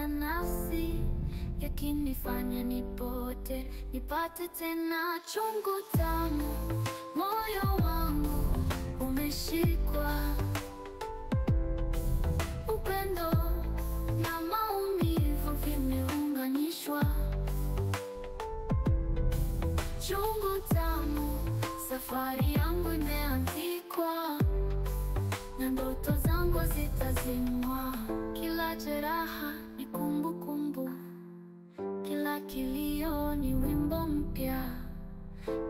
nafsi yakinifanya nipote, nipate tena chungu tamu. Moyo wangu umeshikwa, upendo na maumivu vimeunganishwa. Chungu tamu, safari yangu imeandikwa, na ndoto zangu zitazimwa. Kila jeraha ni kumbukumbu, kila kilio ni wimbo mpya.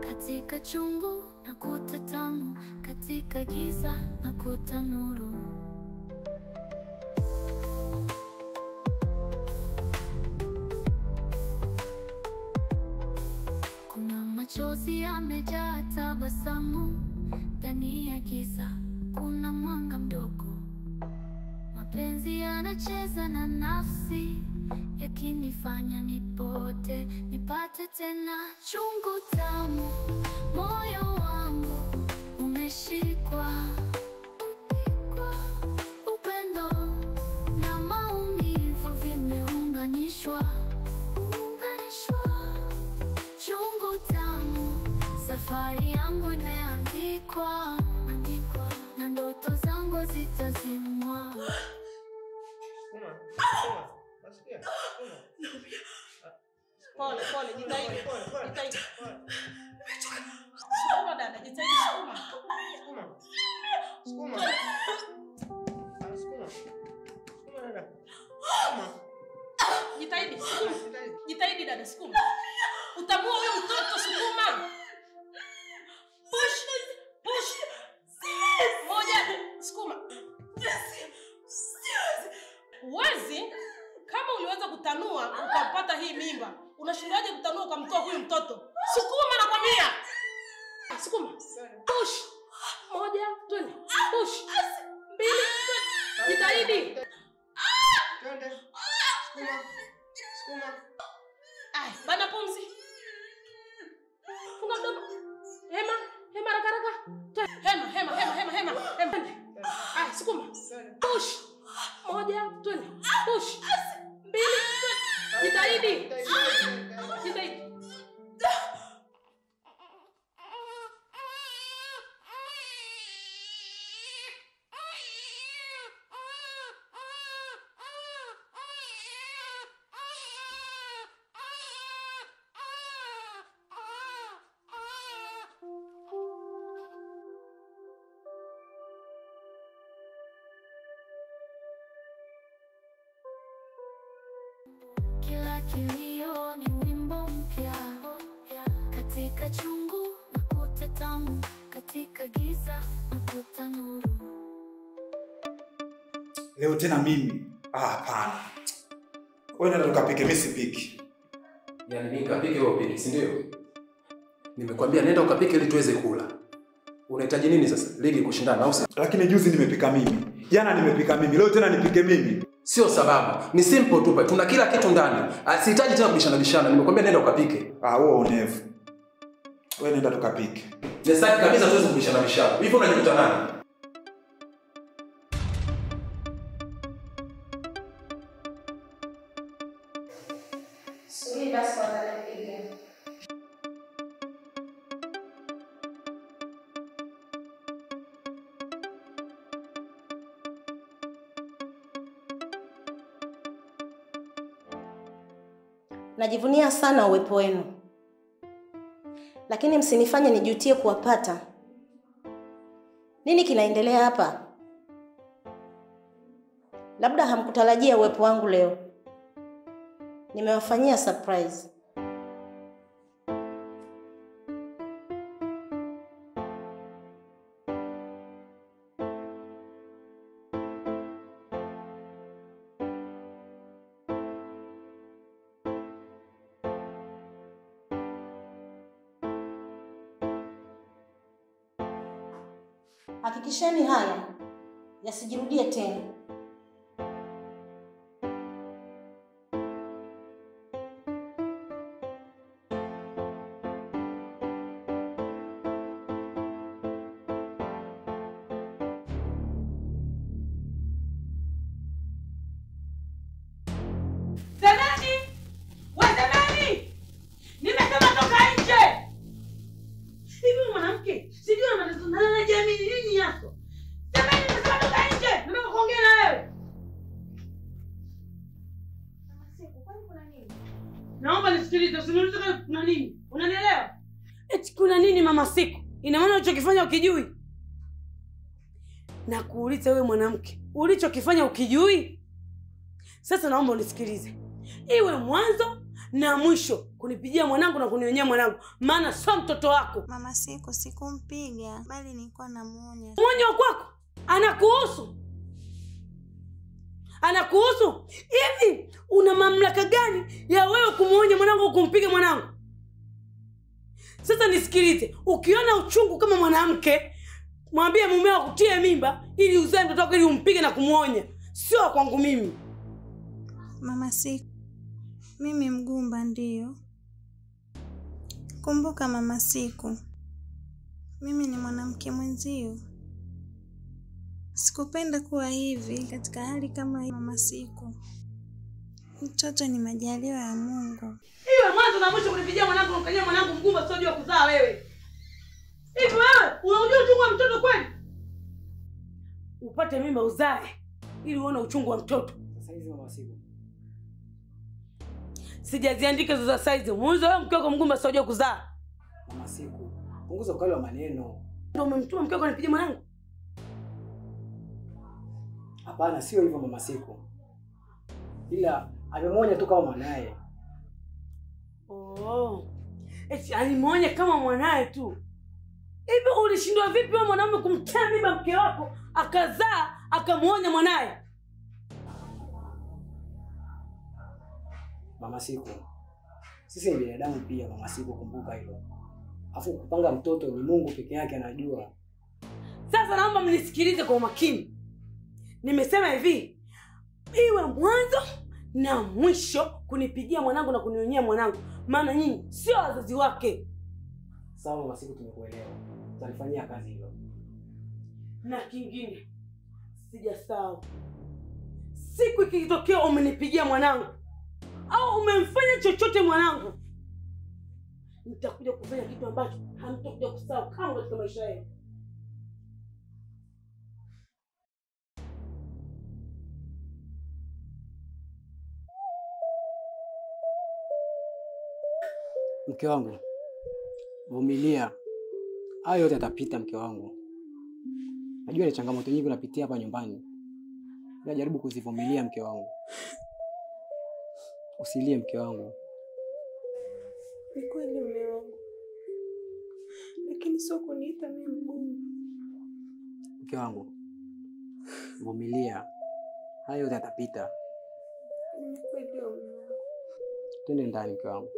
Katika chungu nakuta tamu, katika giza nakuta nuru. Kuna machozi yamejaa tabasamu, ndani ya giza kuna mwanga mdogo. Mapenzi yanacheza na nafsi, yakinifanya nipote, nipate tena chungu tamu. Moyo wangu umeshikwa, upendo na maumivu vimeunganishwa. Chungu tamu, safari yangu imeandikwa, na ndoto zangu zitazimwa. Pole, jitahidi. Sukuma dada, jitahidi sukuma. Sukuma dada. Jitahidi dada, sukuma. Utamua huyo mtoto, sukuma. Push. Moja, sukuma. Uwezi, kama uliweza kutanua ukapata hii mimba, unashindaje kutanua ukamtoa huyu mtoto? Sukuma nakwambia. Sukuma. Push. Moja, twende. Push. Mbili, jitahidi. Twende. Sukuma. Ai, bana pumzi. Funga mdomo. Hema haraka. Hema. Ai, sukuma. Push. Moja, twende. Push. Mbili, jitahidi. Jitahidi. Kila kilio ni wimbo mpya, katika chungu nakuta tamu, katika giza nakuta nuru. Leo tena mimi? Hapana. Wewe nenda ukapike, mimi sipiki. Yaani mimi nikapike wewe upike, si ndio? Nimekwambia nenda ukapike ili tuweze kula. Unahitaji nini sasa? Ligi kushindana au si? Lakini juzi nimepika mimi. Jana nimepika mimi. Leo tena nipike mimi. Sio sababu. Ni simple tu. Tuna kila kitu ndani. Sihitaji tena bishana. Nimekwambia nenda ukapike. Wewe unevu. Wewe nenda tukapike. Nesaki kabisa tuweze kubishana. Hivyo unajikuta nani? Suri basi kwa kupiga. Najivunia sana uwepo wenu, lakini msinifanye nijutie kuwapata. Nini kinaendelea hapa? Labda hamkutarajia uwepo wangu leo. Nimewafanyia surprise. Hakikisheni haya yasijirudie tena. Naomba nisikilize, usiniulize kuna nini. Unanielewa? Eti kuna nini Mama Siku? Ina maana ulichokifanya ukijui? Na kuuliza wewe mwanamke, ulichokifanya ukijui? Sasa naomba unisikilize. Iwe mwanzo na mwisho kunipigia mwanangu na kunionyea mwanangu, maana sio mtoto wako. Mama Siku sikumpiga, bali nilikuwa namuonya. Mwenye kwako anakuhusu. Anakuhusu? Hivi una mamlaka gani ya wewe kumuonya mwanangu kumpiga mwanangu? Sasa nisikilize, ukiona uchungu kama mwanamke, mwambie mumeo akutie mimba ili uzae mtoto wako ili umpige na kumuonya. Sio kwangu mimi. Mama Siku, mimi mgumba ndio. Kumbuka Mama Siku, mimi ni mwanamke mwenzio. Sikupenda kuwa hivi katika hali kama hii Mama Siku. Mtoto ni majaliwa ya Mungu. Iwe mwanzo na mwisho kunipigia mwanangu na kukanyia mwanangu mgumba sio jua kuzaa wewe. Hivi wewe unajua uchungu wa mtoto kweli? Upate mimba uzae ili uone uchungu wa mtoto. Sasa hizi Mama Siku. Sijaziandika hizo za size. Mwanzo wewe mke wako mgumba sio jua kuzaa. Mama Siku, punguza ukali wa maneno. Ndio umemtuma mke wako anipigie mwanangu? Hapana, sio hivyo Mama Siku. Ila amemuonya tu kama mwanae. Oh. Eti alimuonya kama mwanae tu. Hivi ulishindwa vipi wewe mwanaume kumtia mimba mke wako akazaa akamuonya mwanae? Mama Siku, sisi ni binadamu pia Mama Siku, kumbuka hilo. Afu kupanga mtoto ni Mungu peke yake anajua. Sasa naomba mnisikilize kwa umakini. Nimesema hivi, iwe mwanzo na mwisho kunipigia mwanangu na kunionyea mwanangu, maana nyinyi sio wazazi wake. Sawa Mama Siku, tumekuelewa. Tutalifanyia kazi hilo. Na kingine, sijasahau. Siku ikitokea umenipigia mwanangu au umemfanya chochote mwanangu, nitakuja kufanya kitu ambacho hamtakuja kusahau kama katika maisha yenu. Mke wangu, vumilia. Hayo yote yatapita mke wangu. Najua ni changamoto nyingi unapitia hapa nyumbani. Ila jaribu kuzivumilia mke wangu. Usilie mke wangu. Ni kweli mume wangu, lakini sio kuniita mimi mgumu. Mke wangu, vumilia. Hayo yote yatapita. Nimekuelewa mume wangu. Twende ndani mke wangu.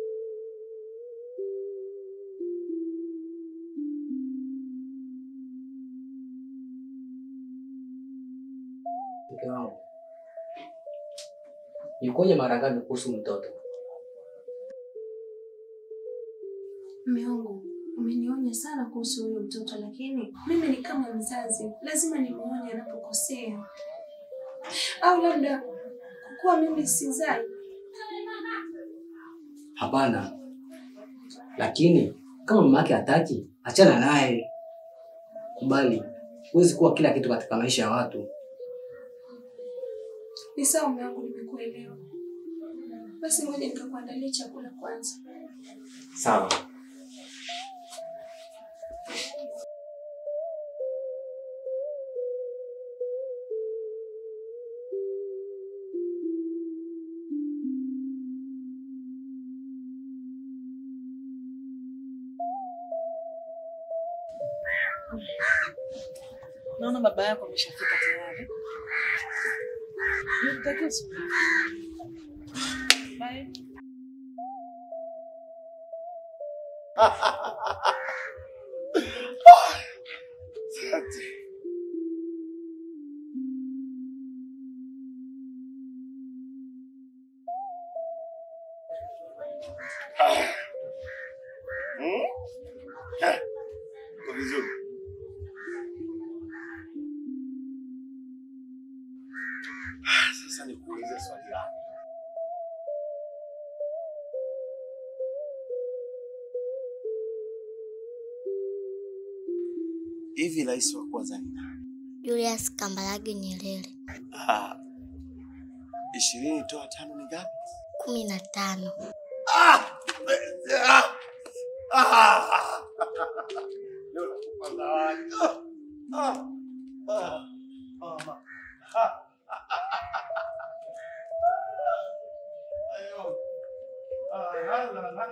Mke wangu, nikoje mara ngapi kuhusu mtoto? Mume wangu, umenionya sana kuhusu huyo mtoto, lakini mimi ni kama mzazi, lazima nimuonye anapokosea. Au labda kuwa mimi sizai. Hapana. Lakini kama mama yake hataki, achana naye. Kubali. Huwezi kuwa kila kitu katika maisha ya watu. Ni sawa mume wangu, nimekuelewa. Basi ngoja nikakuandalia chakula kwanza. Sawa. Naona baba yako ameshafika tayari. Nitakia siku. Bye. Vizuri. Sasa nikuulize swali langu. Hivi rais wa kwanza ni nani? Julius Kambarage Nyerere. 20 toa 5 ni ngapi? 15. Leo nakupa zawadi. Mama. Ayo. La.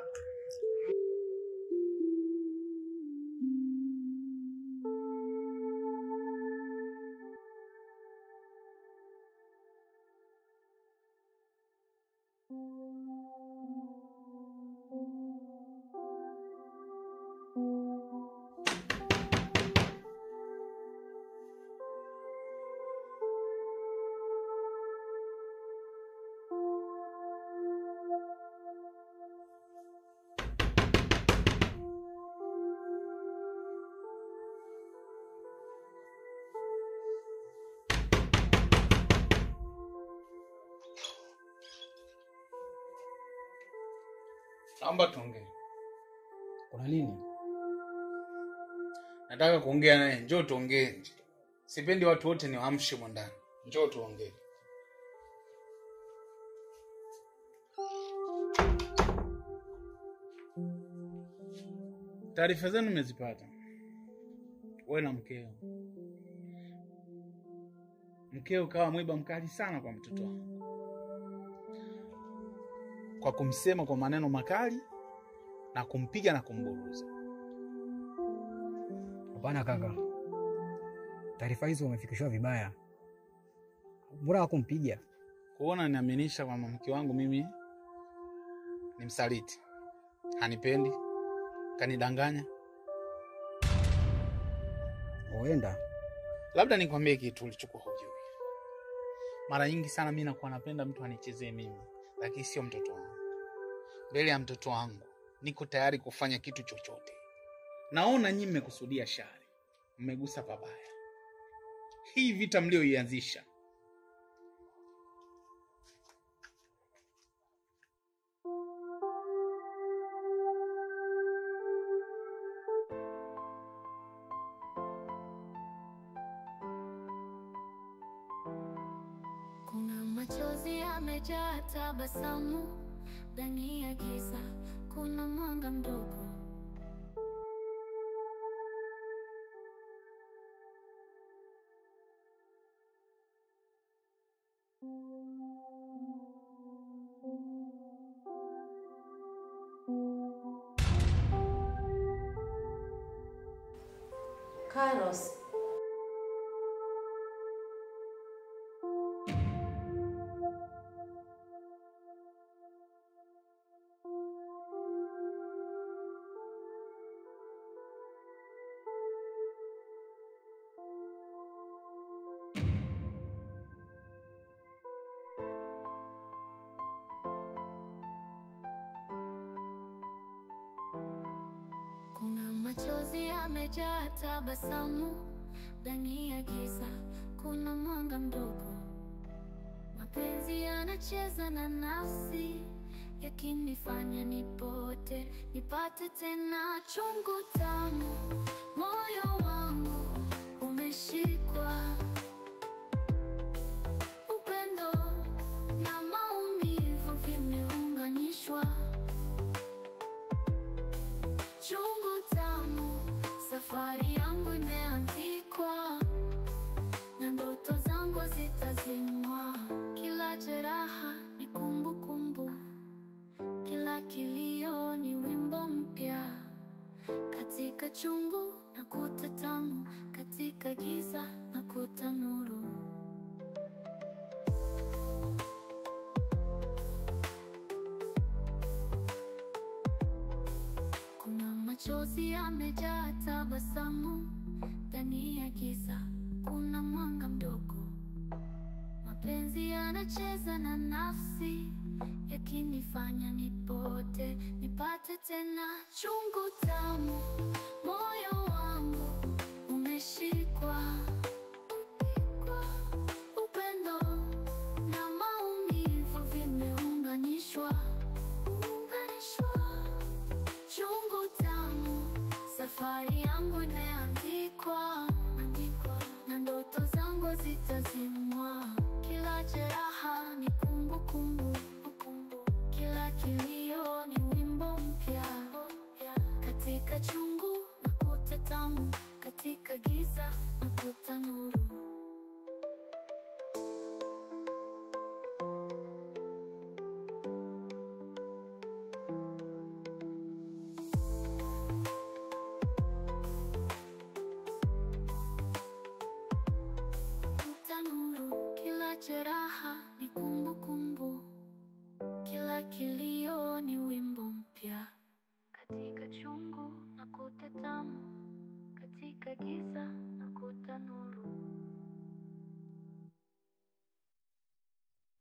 Naomba tuongee. Kuna nini? Nataka kuongea naye. Njoo tuongee. Sipendi watu wote ni waamshe ndani. Njoo tuongee. Taarifa zenu nimezipata. Wewe na mkeo. Mkeo kawa mwiba mkali sana kwa mtoto wangu. Kwa kumsema kwa maneno makali na kumpiga na kumburuza. Hapana kaka. Taarifa hizo umefikishwa vibaya. Mbona hakumpiga? Kuona niaminisha kwamba mke wangu mimi ni msaliti. Hanipendi. Kanidanganya. Oenda. Labda nikwambie kitu ulichokuwa hujui. Mara nyingi sana mimi nakuwa napenda mtu anichezee mimi, lakini sio mtoto wangu. Mbele ya mtoto wangu niko tayari kufanya kitu chochote. Naona nyinyi mmekusudia shari. Mmegusa pabaya. Hii vita mlioianzisha. Kuna machozi yamejaa tabasamu ndani ya giza, kuna mwanga mdogo. Carlos. Kuna machozi yamejaa tabasamu ndani ya giza, kuna mwanga mdogo. Mapenzi yanacheza na nafsi, yakinifanya nipote, nipate tena chungu tamu. Moyo wangu umeshikwa, upendo na maumivu vimeunganishwa. Chungu tamu, safari yangu imeandikwa, na ndoto zangu zitazimwa. Kila jeraha ni kumbukumbu, kila kilio ni wimbo mpya. Katika chungu nakuta tamu, katika giza nakuta nuru. Kuna machozi yamejaa tabasamu ndani ya giza, kuna mwanga mdogo. Mapenzi yanacheza na nafsi, yakinifanya nipote, nipate tena chungu tamu. Moyo wangu umeshikwa, upendo na maumivu vimeunganishwa. Chungu tamu, safari yangu imeandikwa, na ndoto zangu zitazimwa. Kila jeraha ni kumbukumbu, tamu katika giza.